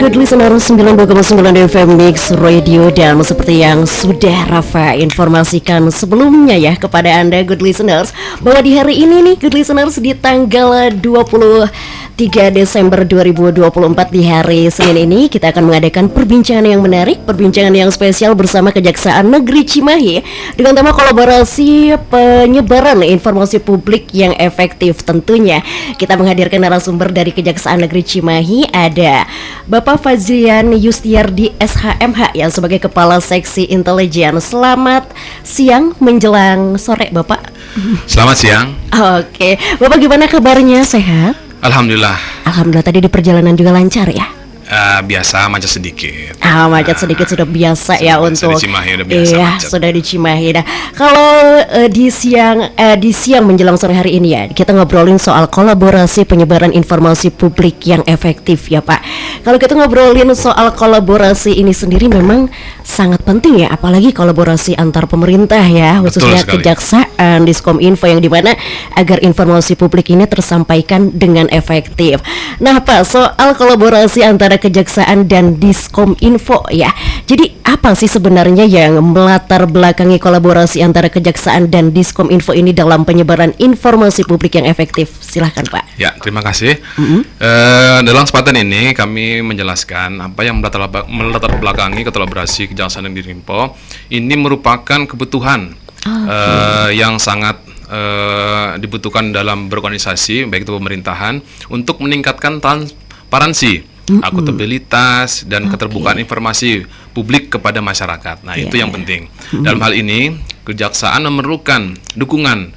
Good listener 92,9 FM Mix Radio. Dan seperti yang sudah Rafa informasikan sebelumnya ya kepada Anda good listeners, bahwa di hari ini nih good listeners, di tanggal 23 Desember 2024 di hari Senin ini, kita akan mengadakan perbincangan yang menarik, perbincangan yang spesial bersama Kejaksaan Negeri Cimahi dengan tema kolaborasi penyebaran informasi publik yang efektif. Tentunya kita menghadirkan narasumber dari Kejaksaan Negeri Cimahi, ada Bapak Fazrian Yustiardi SHMH yang sebagai Kepala Seksi Intelijen. Selamat siang menjelang sore Bapak. Selamat siang. Oke, Bapak gimana kabarnya, sehat? Alhamdulillah. Alhamdulillah, tadi di perjalanan juga lancar ya? Biasa macet sedikit. Macet sedikit sudah biasa ya untuk di Cimahi udah biasa macet. Sudah di Cimahi. Nah, kalau di siang menjelang sore hari ini ya, kita ngobrolin soal kolaborasi penyebaran informasi publik yang efektif ya Pak. Kalau kita ngobrolin soal kolaborasi ini sendiri memang sangat penting ya, apalagi kolaborasi antar pemerintah ya, khususnya Kejaksaan, Diskominfo, yang dimana agar informasi publik ini tersampaikan dengan efektif. Nah Pak, soal kolaborasi antara Kejaksaan dan Diskominfo ya, jadi apa sih sebenarnya yang melatar belakangi kolaborasi antara Kejaksaan dan Diskominfo ini dalam penyebaran informasi publik yang efektif? Silahkan Pak. Ya, terima kasih. Dalam kesempatan ini kami menjelaskan apa yang melatar belakangi kolaborasi Kejaksaan dan Diskominfo. Ini merupakan kebutuhan yang sangat dibutuhkan dalam berorganisasi, baik itu pemerintahan, untuk meningkatkan transparansi, akuntabilitas, dan keterbukaan informasi publik kepada masyarakat. Nah, itu yang penting. Dalam hal ini, Kejaksaan memerlukan dukungan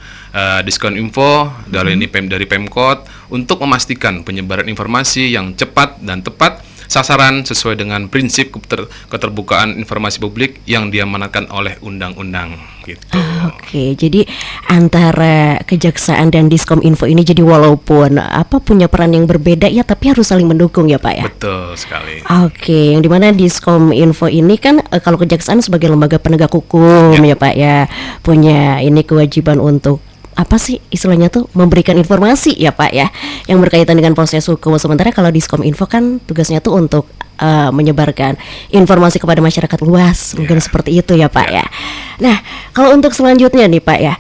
Diskominfo dari Pemkot untuk memastikan penyebaran informasi yang cepat dan tepat sasaran sesuai dengan prinsip keterbukaan informasi publik yang diamanatkan oleh undang-undang gitu. Oke, jadi antara Kejaksaan dan Diskominfo ini jadi walaupun punya peran yang berbeda ya, tapi harus saling mendukung ya Pak ya. Betul sekali. Oke, yang dimana Diskominfo ini kan kalau Kejaksaan sebagai lembaga penegak hukum ya Pak ya, punya ini kewajiban untuk istilahnya tuh memberikan informasi ya Pak ya, yang berkaitan dengan proses hukum. Sementara kalau Diskominfo kan tugasnya tuh untuk menyebarkan informasi kepada masyarakat luas, mungkin seperti itu ya Pak ya. Nah, kalau untuk selanjutnya nih Pak ya,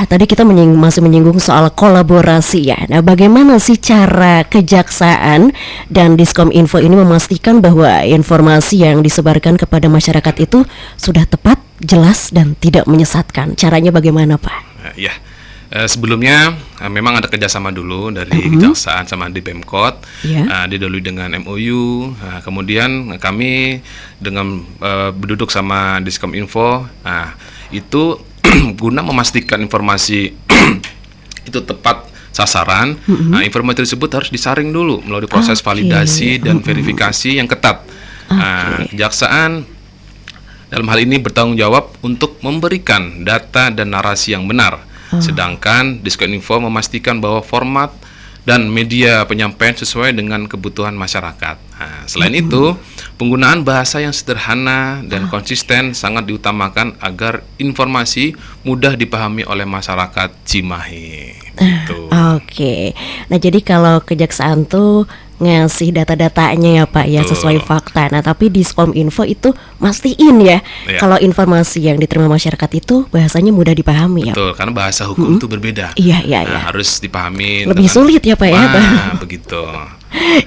tadi kita masih menyinggung soal kolaborasi ya. Nah, bagaimana sih cara Kejaksaan dan Diskominfo ini memastikan bahwa informasi yang disebarkan kepada masyarakat itu sudah tepat, jelas, dan tidak menyesatkan? Caranya bagaimana Pak? Ya, sebelumnya memang ada kerjasama dulu dari Kejaksaan sama di Pemkot, didahului dengan MOU. Kemudian kami dengan berduduk sama Diskominfo, itu guna memastikan informasi itu tepat sasaran. Informasi tersebut harus disaring dulu melalui proses validasi dan verifikasi yang ketat. Kejaksaan dalam hal ini bertanggung jawab untuk memberikan data dan narasi yang benar, sedangkan Diskominfo memastikan bahwa format dan media penyampaian sesuai dengan kebutuhan masyarakat. Selain itu, penggunaan bahasa yang sederhana dan konsisten sangat diutamakan agar informasi mudah dipahami oleh masyarakat Cimahi. Oke. Nah, jadi kalau Kejaksaan tuh ngasih data-datanya ya Pak ya, sesuai fakta. Nah, tapi Diskominfo itu mastiin ya kalau informasi yang diterima masyarakat itu bahasanya mudah dipahami. Betul, karena bahasa hukum itu berbeda. Iya. Harus dipahami. Lebih sulit ya Pak ya. Begitu.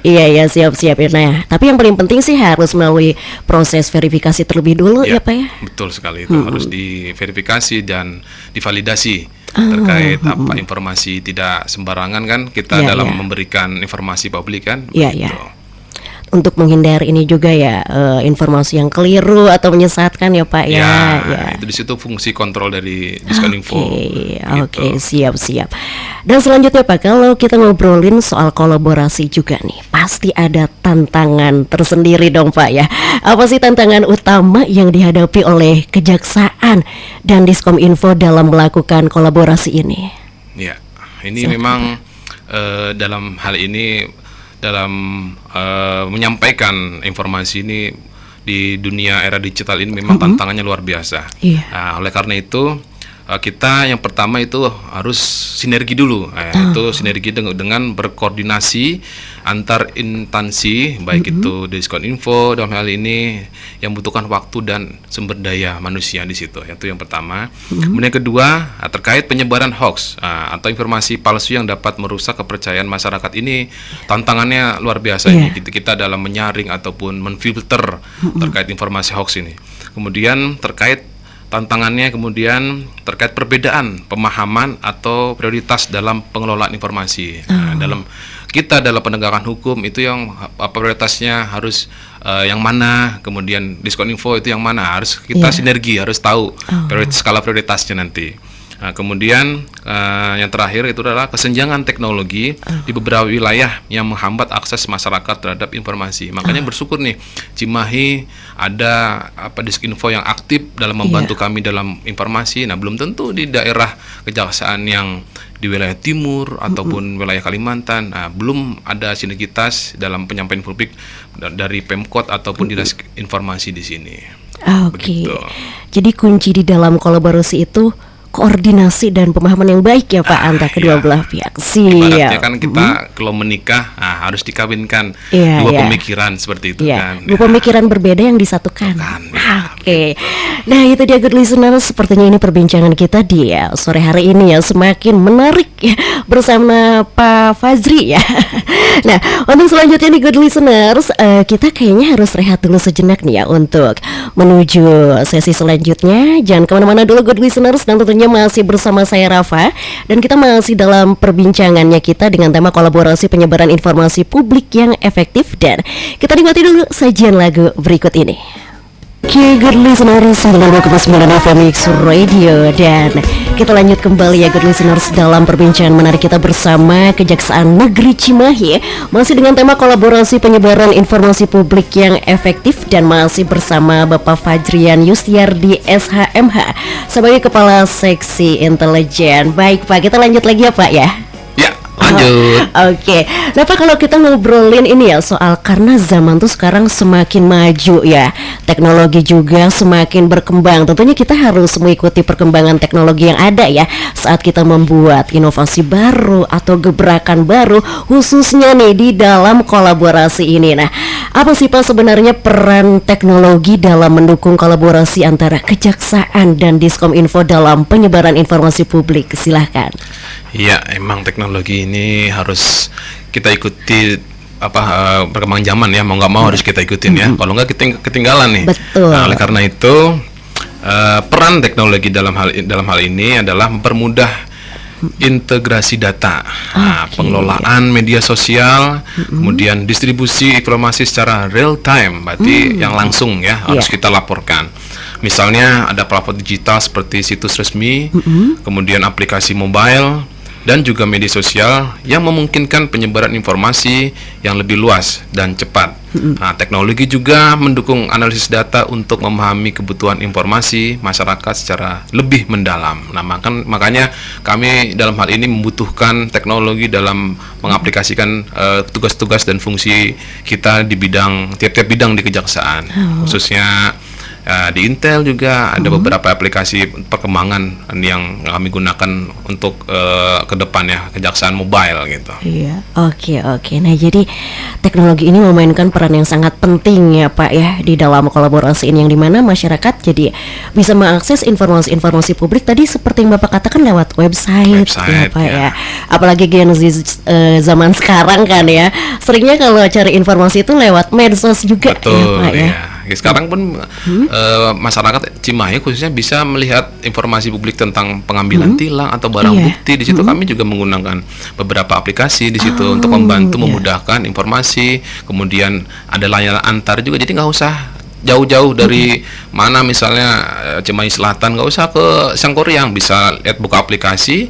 Iya, siap-siap ya. Nah, tapi yang paling penting sih harus melalui proses verifikasi terlebih dulu ya Pak ya. Betul sekali, itu harus diverifikasi dan divalidasi terkait informasi, tidak sembarangan kan kita dalam memberikan informasi publik kan. Iya. Untuk menghindari ini juga ya, informasi yang keliru atau menyesatkan ya Pak ya. Itu di situ fungsi kontrol dari Diskominfo. Oke, siap. Dan selanjutnya Pak, kalau kita ngobrolin soal kolaborasi juga nih, pasti ada tantangan tersendiri dong Pak ya. Apa sih tantangan utama yang dihadapi oleh Kejaksaan dan Diskominfo dalam melakukan kolaborasi ini? Ya, ini memang dalam hal ini, dalam menyampaikan informasi ini di dunia era digital ini memang tantangannya luar biasa. Oleh karena itu kita yang pertama itu harus sinergi dulu, itu sinergi dengan berkoordinasi antar instansi, baik itu Diskominfo dalam hal ini yang membutuhkan waktu dan sumber daya manusia di situ. Itu yang pertama. Kemudian yang kedua, terkait penyebaran hoax atau informasi palsu yang dapat merusak kepercayaan masyarakat ini, tantangannya luar biasa ini kita dalam menyaring ataupun menfilter terkait informasi hoax ini. Kemudian terkait perbedaan pemahaman atau prioritas dalam pengelolaan informasi. Dalam penegakan hukum itu yang prioritasnya harus yang mana, kemudian Diskominfo itu yang mana, harus kita sinergi, harus tahu skala prioritasnya nanti. Nah, kemudian yang terakhir itu adalah kesenjangan teknologi di beberapa wilayah yang menghambat akses masyarakat terhadap informasi. Makanya bersyukur nih Cimahi ada Diskominfo yang aktif dalam membantu kami dalam informasi. Nah, belum tentu di daerah kejaksaan yang di wilayah timur ataupun wilayah Kalimantan, belum ada sinergitas dalam penyampaian publik dari Pemkot ataupun dinas informasi di sini. Oke. Jadi kunci di dalam kolaborasi itu koordinasi dan pemahaman yang baik ya Pak antara kedua belah pihak. Ibaratnya kan kita kalau menikah harus dikawinkan dua pemikiran seperti itu kan. Dua pemikiran berbeda yang disatukan. Oke. Nah, itu dia good listener, sepertinya ini perbincangan kita di sore hari ini ya semakin menarik ya bersama Pak Fajri ya. Nah, untuk selanjutnya nih good listeners, kita kayaknya harus rehat dulu sejenak nih ya untuk menuju sesi selanjutnya. Jangan kemana-mana dulu good listeners, dan tentunya masih bersama saya Rafa, dan kita masih dalam perbincangannya kita dengan tema kolaborasi penyebaran informasi publik yang efektif, dan kita nikmati dulu sajian lagu berikut ini. Oke, good listeners, 92,9 FM Mix Radio, dan kita lanjut kembali ya good listeners dalam perbincangan menarik kita bersama Kejaksaan Negeri Cimahi, masih dengan tema kolaborasi penyebaran informasi publik yang efektif, dan masih bersama Bapak Fajrian Yustiardi SHMH sebagai Kepala Seksi Intelijen. Baik Pak, kita lanjut lagi ya Pak ya. Lanjut. Oke. Nah Pak, kalau kita ngobrolin ini ya soal, karena zaman tuh sekarang semakin maju ya, teknologi juga semakin berkembang. Tentunya kita harus mengikuti perkembangan teknologi yang ada ya saat kita membuat inovasi baru atau gebrakan baru, khususnya nih di dalam kolaborasi ini. Nah, apa sih Pak sebenarnya peran teknologi dalam mendukung kolaborasi antara Kejaksaan dan Diskominfo dalam penyebaran informasi publik? Silahkan. Iya, emang teknologi ini harus kita ikuti perkembangan zaman ya, mau nggak mau harus kita ikutin ya. Kalau nggak kita ketinggalan nih. Betul. Nah, oleh karena itu peran teknologi dalam hal ini adalah mempermudah integrasi data, pengelolaan media sosial, kemudian distribusi informasi secara real time, berarti yang langsung ya harus kita laporkan. Misalnya ada platform digital seperti situs resmi, kemudian aplikasi mobile, dan juga media sosial yang memungkinkan penyebaran informasi yang lebih luas dan cepat. Nah, teknologi juga mendukung analisis data untuk memahami kebutuhan informasi masyarakat secara lebih mendalam. Nah, makanya kami dalam hal ini membutuhkan teknologi dalam mengaplikasikan tugas-tugas dan fungsi kita di tiap-tiap bidang di Kejaksaan, khususnya di Intel juga ada beberapa aplikasi perkembangan yang kami gunakan untuk ke depannya Kejaksaan mobile gitu. Iya, oke. Nah, jadi teknologi ini memainkan peran yang sangat penting ya Pak ya di dalam kolaborasi ini, yang dimana masyarakat jadi bisa mengakses informasi publik tadi seperti yang Bapak katakan lewat website ya Pak ya. Apalagi Gen Z zaman sekarang kan ya, seringnya kalau cari informasi itu lewat medsos juga. Betul, ya Pak ya. Sekarang pun masyarakat Cimahi khususnya bisa melihat informasi publik tentang pengambilan tilang atau barang bukti. Di situ kami juga menggunakan beberapa aplikasi di situ untuk membantu memudahkan informasi. Kemudian ada layanan antar juga, jadi nggak usah jauh-jauh dari mana, misalnya Cimahi Selatan, nggak usah ke Sangkuriang, bisa lihat buka aplikasi,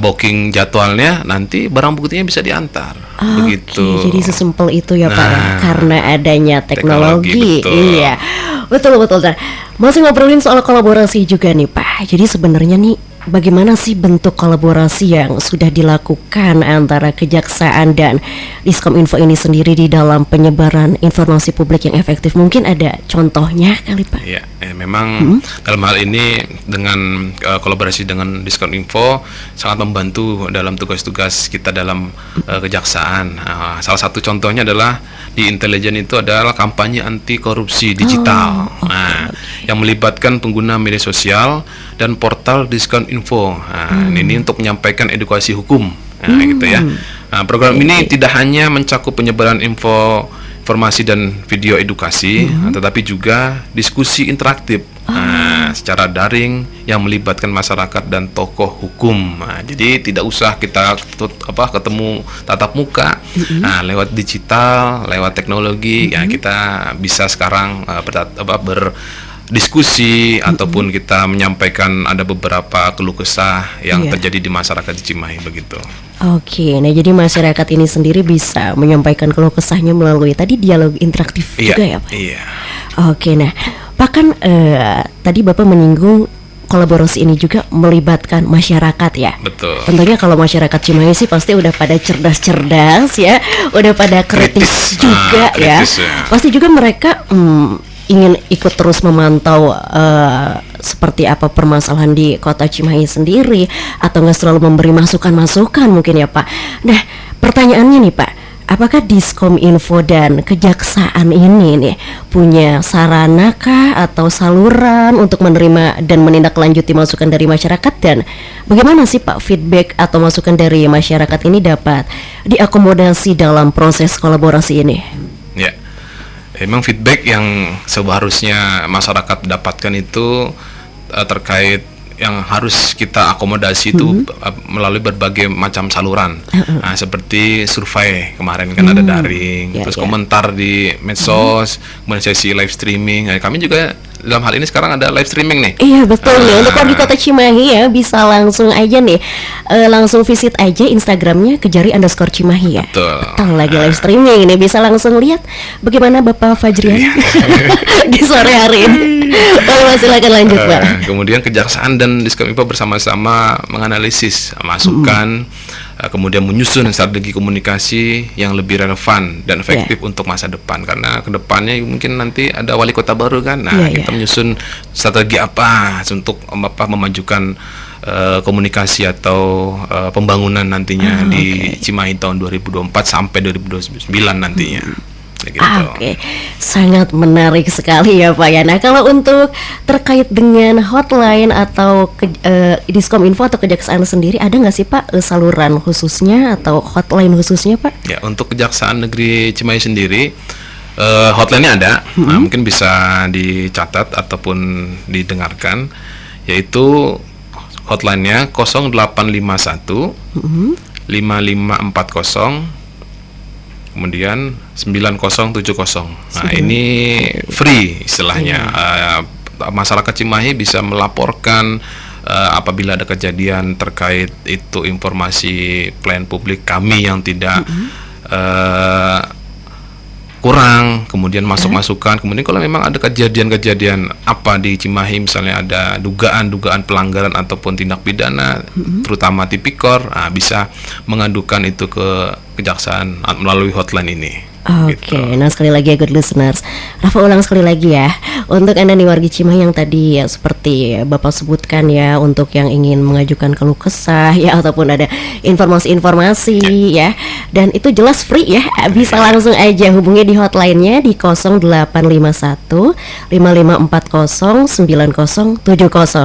booking jadwalnya, nanti barang buktinya bisa diantar. Begitu. Jadi sesimpel itu ya Pak ya, karena adanya teknologi. Betul. Iya, betul. Nah, masih ngobrolin soal kolaborasi juga nih Pak. Jadi sebenarnya nih bagaimana sih bentuk kolaborasi yang sudah dilakukan antara Kejaksaan dan Diskominfo ini sendiri di dalam penyebaran informasi publik yang efektif? Mungkin ada contohnya kali Pak? Ya, memang dalam hal ini dengan kolaborasi dengan Diskominfo sangat membantu dalam tugas-tugas kita dalam kejaksaan. Salah satu contohnya adalah di intelijen itu adalah kampanye anti korupsi digital, yang melibatkan pengguna media sosial dan portal Diskominfo. Ini untuk menyampaikan edukasi hukum, gitu ya. Program ini tidak hanya mencakup penyebaran informasi dan video edukasi, tetapi juga diskusi interaktif secara daring yang melibatkan masyarakat dan tokoh hukum. Jadi tidak usah kita ketemu tatap muka, lewat digital, lewat teknologi, ya kita bisa sekarang berdiskusi ataupun kita menyampaikan ada beberapa keluh kesah yang terjadi di masyarakat di Cimahi begitu. Oke, nah jadi masyarakat ini sendiri bisa menyampaikan keluh kesahnya melalui tadi dialog interaktif juga ya Pak? Iya. Oke, nah Pak kan tadi Bapak menyinggung kolaborasi ini juga melibatkan masyarakat ya. Betul. Tentunya kalau masyarakat Cimahi sih pasti udah pada cerdas-cerdas ya, udah pada kritis juga kritis, ya. Pasti juga mereka ingin ikut terus memantau seperti apa permasalahan di kota Cimahi sendiri, atau nggak selalu memberi masukan-masukan mungkin ya Pak. Nah pertanyaannya nih Pak, apakah Diskominfo dan Kejaksaan ini nih punya sarana kah atau saluran untuk menerima dan menindaklanjuti masukan dari masyarakat, dan bagaimana sih Pak feedback atau masukan dari masyarakat ini dapat diakomodasi dalam proses kolaborasi ini? Ya. Memang feedback yang seharusnya masyarakat dapatkan itu terkait yang harus kita akomodasi itu melalui berbagai macam saluran, seperti survei kemarin kan ada daring, terus komentar di medsos, kemudian sesi live streaming. Kami juga dalam hal ini sekarang ada live streaming nih. Iya betul nih, untuk warga kota Cimahi ya bisa langsung aja nih, langsung visit aja Instagramnya Kejari_Cimahi ya. Betul lagi live streaming ini, bisa langsung lihat bagaimana Bapak Fajrian di sore hari ini. Silakan lanjut Pak. Kemudian Kejaksaan dan Diskominfo bersama-sama menganalisis masukan, kemudian menyusun strategi komunikasi yang lebih relevan dan efektif untuk masa depan, karena kedepannya mungkin nanti ada wali kota baru kan. Kita menyusun strategi apa untuk memajukan komunikasi atau pembangunan nantinya di Cimahi tahun 2024 sampai 2029 nantinya. Gitu. Oke, sangat menarik sekali ya Pak ya. Nah kalau untuk terkait dengan hotline atau Diskominfo atau Kejaksaan sendiri, ada nggak sih Pak saluran khususnya atau hotline khususnya Pak? Ya, untuk Kejaksaan Negeri Cimahi sendiri hotline-nya ada, mungkin bisa dicatat ataupun didengarkan, yaitu hotline-nya 0851 5540 kemudian 9070. Nah, ini free istilahnya. Masyarakat Cimahi bisa melaporkan apabila ada kejadian terkait itu informasi pelayan publik kami yang tidak kurang, kemudian masuk-masukan. Kemudian kalau memang ada kejadian-kejadian apa di Cimahi, misalnya ada dugaan pelanggaran ataupun tindak pidana, terutama tipikor, bisa mengadukan itu ke Kejaksaan melalui hotline ini. Oke, nah sekali lagi ya good listeners, Rafa ulang sekali lagi ya, untuk Anda nih warga Cimahi yang tadi ya seperti Bapak sebutkan ya, untuk yang ingin mengajukan keluh kesah ya ataupun ada informasi-informasi ya, dan itu jelas free ya, bisa langsung aja hubungi di hotline-nya di 0851 5540 9070.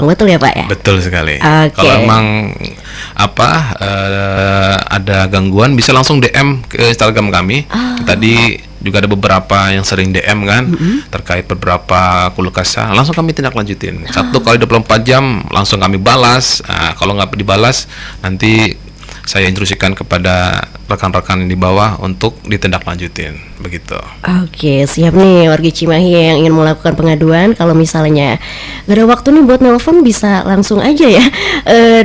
Betul ya Pak ya? Betul sekali. Kalau memang ada gangguan bisa langsung DM ke Instagram kami. Tadi juga ada beberapa yang sering DM kan, terkait beberapa keluh kesah, langsung kami tindak lanjutin. 1 kali 24 jam langsung kami balas. Kalau nggak dibalas, nanti saya instruksikan kepada rekan-rekan di bawah untuk ditindak lanjutin. begitu. Oke, siap nih warga Cimahi yang ingin melakukan pengaduan. Kalau misalnya gak ada waktu nih buat nelpon, bisa langsung aja ya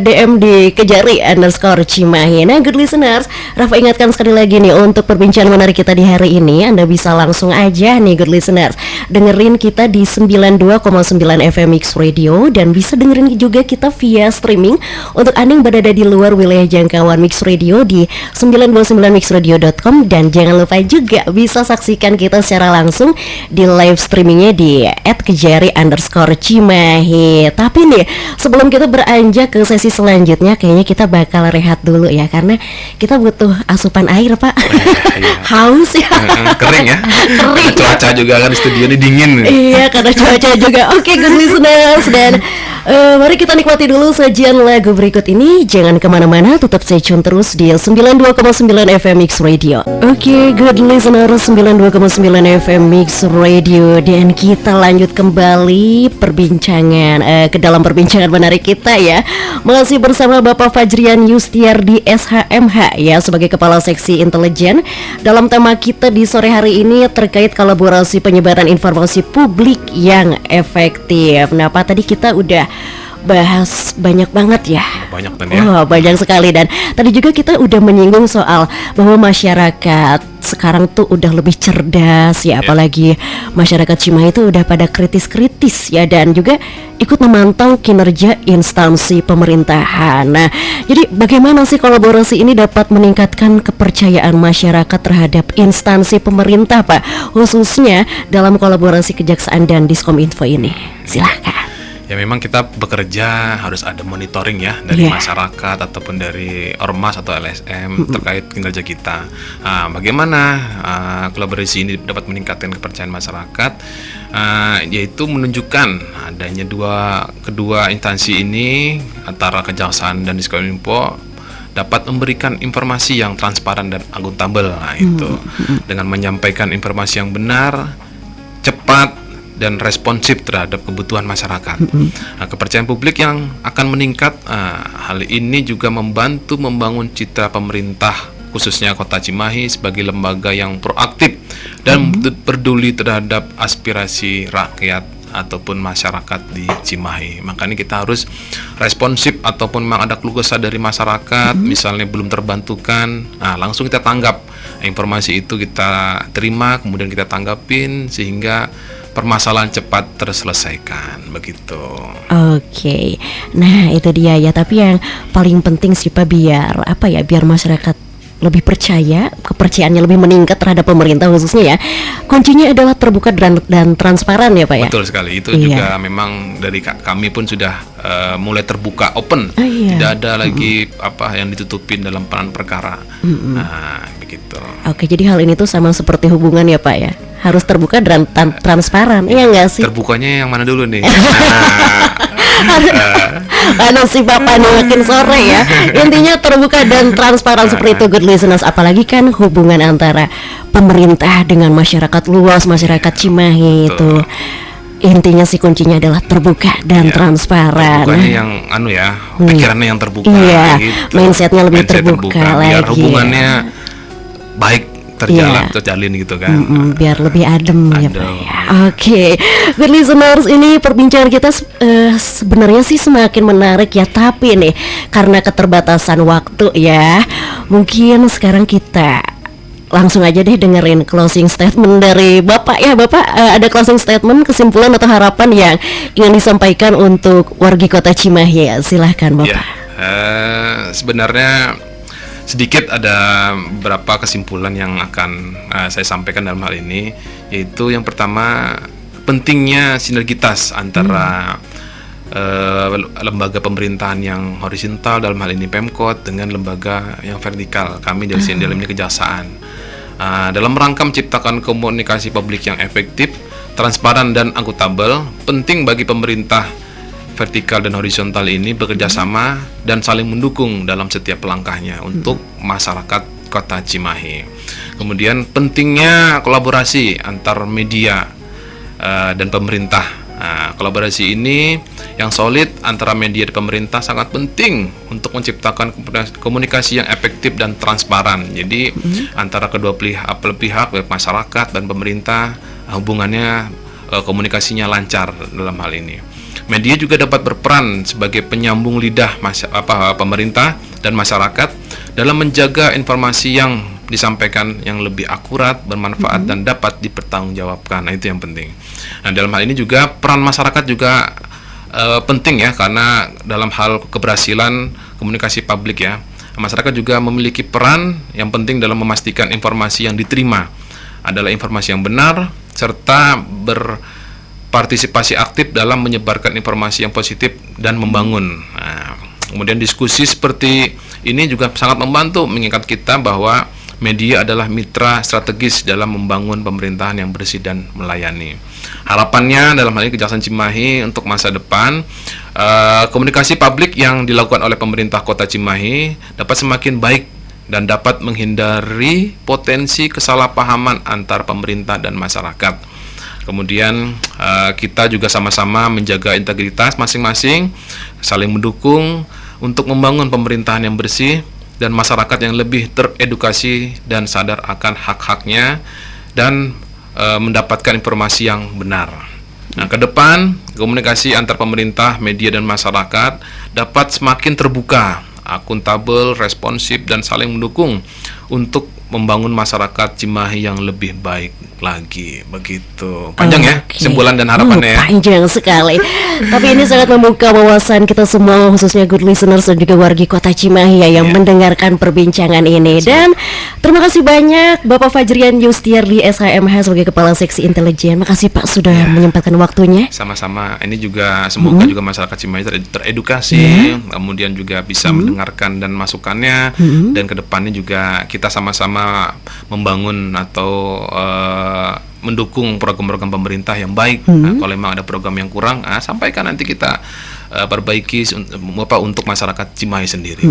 DM di @kejari_Cimahi. Nah, good listeners, Rafa ingatkan sekali lagi nih untuk perbincangan menarik kita di hari ini, Anda bisa langsung aja nih good listeners dengerin kita di 92,9 FM Mix Radio, dan bisa dengerin juga kita via streaming untuk Anda yang berada di luar wilayah jangkauan Mix Radio di 929mixradio.com. Dan jangan lupa juga bisa saksikan kita secara langsung di live streamingnya di @kejari_Cimahi. Tapi nih, sebelum kita beranjak ke sesi selanjutnya, kayaknya kita bakal rehat dulu ya, karena kita butuh asupan air, Pak. Haus ya. Kering ya. Kering. Cuaca juga kan di studio ini dingin. Iya, karena cuaca juga. Oke, good listeners, dan mari kita nikmati dulu sajian lagu berikut ini. Jangan kemana-mana, tetap stay tune terus di 92,9 FM Mix Radio. Oke, good listeners, 92,9 FM Mix Radio, dan kita lanjut kembali perbincangan ke dalam perbincangan menarik kita ya. Masih bersama Bapak Fajrian Yustiardi SHMH ya, sebagai Kepala Seksi Intelijen. Dalam tema kita di sore hari ini terkait kolaborasi penyebaran informasi publik yang efektif. Nah, Pak, tadi kita udah bahas banyak banget ya. Banyak kan ya. Oh, banyak sekali. Dan tadi juga kita udah menyinggung soal bahwa masyarakat sekarang tuh udah lebih cerdas ya, apalagi masyarakat Cimahi itu udah pada kritis-kritis ya, dan juga ikut memantau kinerja instansi pemerintahan. Nah, jadi bagaimana sih kolaborasi ini dapat meningkatkan kepercayaan masyarakat terhadap instansi pemerintah, Pak, khususnya dalam kolaborasi Kejaksaan dan Diskominfo ini? Silahkan. Ya, memang kita bekerja harus ada monitoring ya dari masyarakat ataupun dari ormas atau LSM terkait kinerja kita. Nah, bagaimana kolaborasi ini dapat meningkatkan kepercayaan masyarakat? Yaitu menunjukkan adanya kedua instansi ini, antara Kejaksaan dan Diskominfo, dapat memberikan informasi yang transparan dan akuntabel. Nah, itu dengan menyampaikan informasi yang benar, cepat, dan responsif terhadap kebutuhan masyarakat. Nah, kepercayaan publik yang akan meningkat, hal ini juga membantu membangun citra pemerintah, khususnya Kota Cimahi, sebagai lembaga yang proaktif dan peduli terhadap aspirasi rakyat ataupun masyarakat di Cimahi. Makanya kita harus responsif, ataupun memang ada keluh kesah dari masyarakat, misalnya belum terbantukan, nah langsung kita tanggap. Informasi itu kita terima, kemudian kita tanggapin sehingga permasalahan cepat terselesaikan, begitu. Oke, nah itu dia ya. Tapi yang paling penting sih, Pak, biar masyarakat lebih percaya, kepercayaannya lebih meningkat terhadap pemerintah khususnya ya, kuncinya adalah terbuka dan transparan ya, Pak ya. Betul sekali, itu juga memang dari kami pun sudah mulai terbuka, open, tidak ada lagi apa yang ditutupin dalam peran perkara. Nah, begitu. Oke, jadi hal ini tuh sama seperti hubungan ya, Pak ya, harus terbuka dan transparan, iya nggak sih? Terbukanya yang mana dulu nih? Si Bapak makin sore ya. Intinya terbuka dan transparan seperti itu, good listeners. Apalagi kan hubungan antara pemerintah dengan masyarakat luas, masyarakat Cimahi itu. Intinya sih kuncinya adalah terbuka dan transparan. Terbukanya yang pikirannya yang terbuka. Iya, gitu. mindsetnya lebih terbuka lagi. Biar hubungannya baik, terjalin gitu kan. Biar lebih adem ya, Pak ya. Oke, good listeners, ini perbincangan kita sebenarnya sih semakin menarik ya, tapi nih karena keterbatasan waktu ya, mungkin sekarang kita langsung aja deh dengerin closing statement dari Bapak ya. Bapak ada closing statement, kesimpulan atau harapan yang ingin disampaikan untuk wargi Kota Cimahi ya? Silahkan Bapak. Sebenarnya sedikit ada beberapa kesimpulan yang akan saya sampaikan dalam hal ini, yaitu yang pertama, pentingnya sinergitas antara lembaga pemerintahan yang horizontal, dalam hal ini Pemkot, dengan lembaga yang vertikal, kami dari sini dalamnya Kejaksaan, dalam rangka menciptakan komunikasi publik yang efektif, transparan dan akuntabel. Penting bagi pemerintah vertikal dan horizontal ini bekerja sama dan saling mendukung dalam setiap langkahnya untuk masyarakat Kota Cimahi. Kemudian pentingnya kolaborasi antar media dan pemerintah Nah, kolaborasi ini yang solid antara media dan pemerintah sangat penting untuk menciptakan komunikasi yang efektif dan transparan. Jadi antara kedua pihak, baik masyarakat dan pemerintah, hubungannya komunikasinya lancar dalam hal ini. Media juga dapat berperan sebagai penyambung lidah pemerintah dan masyarakat dalam menjaga informasi yang disampaikan yang lebih akurat, bermanfaat dan dapat dipertanggungjawabkan. Nah, itu yang penting. Nah, dalam hal ini juga peran masyarakat juga penting ya, karena dalam hal keberhasilan komunikasi publik ya, masyarakat juga memiliki peran yang penting dalam memastikan informasi yang diterima adalah informasi yang benar serta berpartisipasi aktif dalam menyebarkan informasi yang positif dan membangun. Nah, kemudian diskusi seperti ini juga sangat membantu mengingat kita bahwa media adalah mitra strategis dalam membangun pemerintahan yang bersih dan melayani. Harapannya dalam hal ini Kejaksaan Cimahi untuk masa depan, komunikasi publik yang dilakukan oleh pemerintah Kota Cimahi dapat semakin baik dan dapat menghindari potensi kesalahpahaman antar pemerintah dan masyarakat. Kemudian kita juga sama-sama menjaga integritas masing-masing, saling mendukung untuk membangun pemerintahan yang bersih dan masyarakat yang lebih teredukasi dan sadar akan hak-haknya dan mendapatkan informasi yang benar. Nah, ke depan komunikasi antar pemerintah, media dan masyarakat dapat semakin terbuka, akuntabel, responsif dan saling mendukung untuk membangun masyarakat Cimahi yang lebih baik lagi. Begitu. Panjang ya kesimpulan dan harapannya ya. Panjang sekali. Tapi ini sangat membuka wawasan kita semua, khususnya good listeners dan juga wargi Kota Cimahi ya, yang mendengarkan perbincangan ini. Dan terima kasih banyak Bapak Fajrian Yustiardi SHMH sebagai Kepala Seksi Intelijen. Makasih Pak sudah menyempatkan waktunya. Sama-sama. Ini juga semoga juga masyarakat Cimahi teredukasi, kemudian juga bisa mendengarkan dan masukannya, dan kedepannya juga kita sama-sama membangun atau mendukung program-program pemerintah yang baik. Nah, kalau memang ada program yang kurang, sampaikan nanti kita perbaiki untuk masyarakat Cimahi sendiri.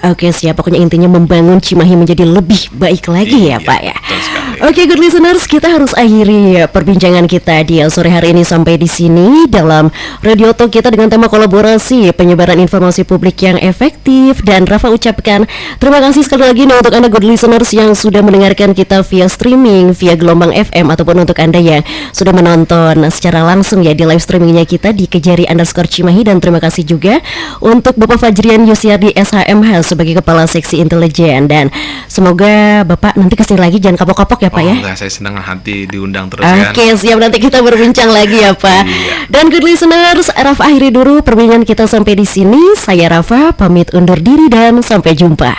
Oke, siap. Pokoknya intinya membangun Cimahi menjadi lebih baik lagi ya Pak ya. Oke, good listeners, kita harus akhiri perbincangan kita di sore hari ini sampai di sini dalam Radio Talk kita dengan tema kolaborasi penyebaran informasi publik yang efektif. Dan Rafa ucapkan terima kasih sekali lagi nih untuk Anda good listeners yang sudah mendengarkan kita via streaming, via gelombang FM, ataupun untuk Anda yang sudah menonton secara langsung ya di live streamingnya kita di Kejari_Cimahi. Dan terima kasih juga untuk Bapak Fajrian Yustiardi SHMH sebagai Kepala Seksi Intelijen. Dan semoga Bapak nanti kesini lagi, jangan kapok-kapok ya Pak ya. Enggak, saya senang hati diundang terus kan. Oke, siap, nanti kita berbincang lagi ya Pak. Dan good listeners, Rafa akhiri dulu perbincangan kita sampai di sini. Saya Rafa pamit undur diri dan sampai jumpa.